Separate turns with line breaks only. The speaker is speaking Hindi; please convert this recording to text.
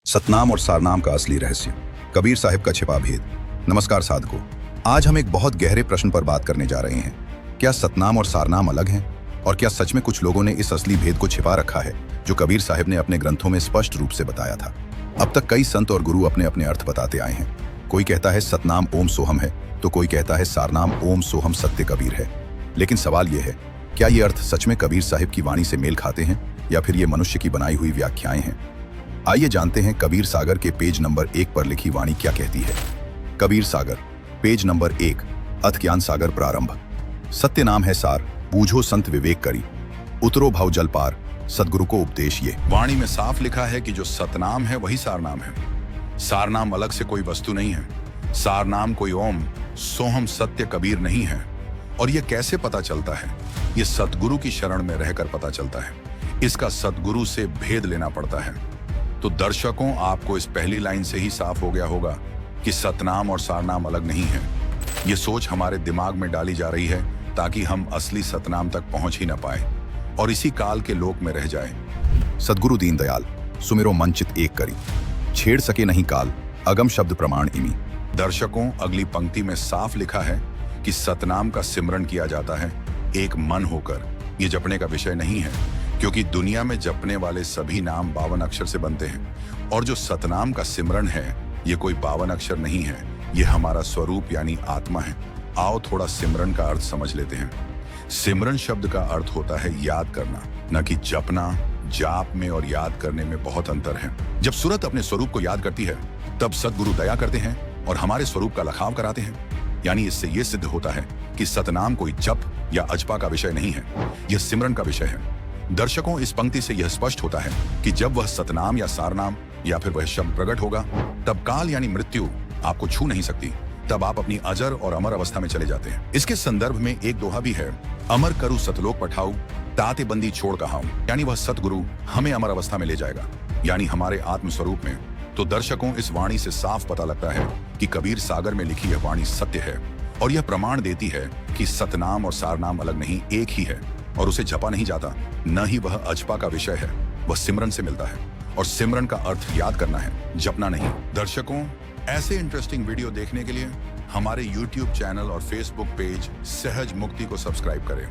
सतनाम और सारनाम का असली रहस्य, कबीर साहिब का छिपा भेद। नमस्कार साधकों, आज हम एक बहुत गहरे प्रश्न पर बात करने जा रहे हैं। क्या सतनाम और सारनाम अलग हैं? और क्या सच में कुछ लोगों ने इस असली भेद को छिपा रखा है जो कबीर साहिब ने अपने ग्रंथों में स्पष्ट रूप से बताया था? अब तक कई संत और गुरु अपने अपने अर्थ बताते आए हैं। कोई कहता है सतनाम ओम सोहम है, तो कोई कहता है सारनाम ओम सोहम सत्य कबीर है। लेकिन सवाल यह है, क्या ये अर्थ सच में कबीर साहिब की वाणी से मेल खाते हैं या फिर ये मनुष्य की बनाई हुई व्याख्याएं हैं? आइए जानते हैं कबीर सागर के पेज नंबर 1 पर लिखी वाणी क्या कहती है। कबीर सागर, पेज नंबर 1, अथ ज्ञान सागर प्रारंभ। सत्य नाम है सार, बूझो संत विवेक करी, उतरो भव जल पार, सदगुरु को उपदेश ये।
वाणी में साफ लिखा है कि जो सतनाम है वही सारनाम है। सारनाम अलग से कोई वस्तु नहीं है। सारनाम कोई ओम सोहम सत्य कबीर नहीं है। और यह कैसे पता चलता है? यह सतगुरु की शरण में रहकर पता चलता है। इसका सतगुरु से भेद लेना पड़ता है। तो दर्शकों, आपको इस पहली लाइन से ही साफ हो गया होगा कि सतनाम और सारनाम अलग नहीं है। ये सोच हमारे दिमाग में डाली जा रही है ताकि हम असली सतनाम तक पहुंच ही न पाए और इसी काल के लोक में रह जाए।
सदगुरु दीनदयाल, सुमिरो मन चित एक करी, छेड़ सके नहीं काल, अगम शब्द प्रमाण इमी।
दर्शकों, अगली पंक्ति में साफ लिखा है कि सतनाम का सिमरन किया जाता है एक मन होकर। ये जपने का विषय नहीं है, क्योंकि दुनिया में जपने वाले सभी नाम 52 अक्षर से बनते हैं। और जो सतनाम का सिमरन है, ये कोई 52 अक्षर नहीं है, ये हमारा स्वरूप यानी आत्मा है। आओ थोड़ा सिमरन का अर्थ समझ लेते हैं। सिमरन शब्द का अर्थ होता है याद करना, न कि जपना। जाप में और याद करने में बहुत अंतर है। जब सूरत अपने स्वरूप को याद करती है, तब सदगुरु दया करते हैं और हमारे स्वरूप का लखाव कराते हैं। यानी इससे यह सिद्ध होता है कि सतनाम कोई जप या अजपा का विषय नहीं है, यह सिमरन का विषय है। दर्शकों, इस पंक्ति से यह स्पष्ट होता है कि जब वह सतनाम या सारनाम या फिर वह शब्द प्रकट होगा, तब काल यानी मृत्यु आपको छू नहीं सकती। तब आप अपनी अजर और अमर अवस्था में चले जाते हैं। इसके संदर्भ में एक दोहा भी है, अमर करु सतलोक पठाऊ, ताते बंदी छोड़ कहाऊं। यानी वह सतगुरु हमें अमर अवस्था में ले जाएगा, यानी हमारे आत्म स्वरूप में। तो दर्शकों, इस वाणी से साफ पता लगता है कि कबीर सागर में लिखी यह वाणी सत्य है और यह प्रमाण देती है कि सतनाम और सारनाम अलग नहीं, एक ही है और उसे जपा नहीं जाता। न ही वह अजपा का विषय है, वह सिमरन से मिलता है। और सिमरन का अर्थ याद करना है, जपना नहीं। दर्शकों, ऐसे इंटरेस्टिंग वीडियो देखने के लिए हमारे YouTube चैनल और Facebook पेज सहज मुक्ति को सब्सक्राइब करें।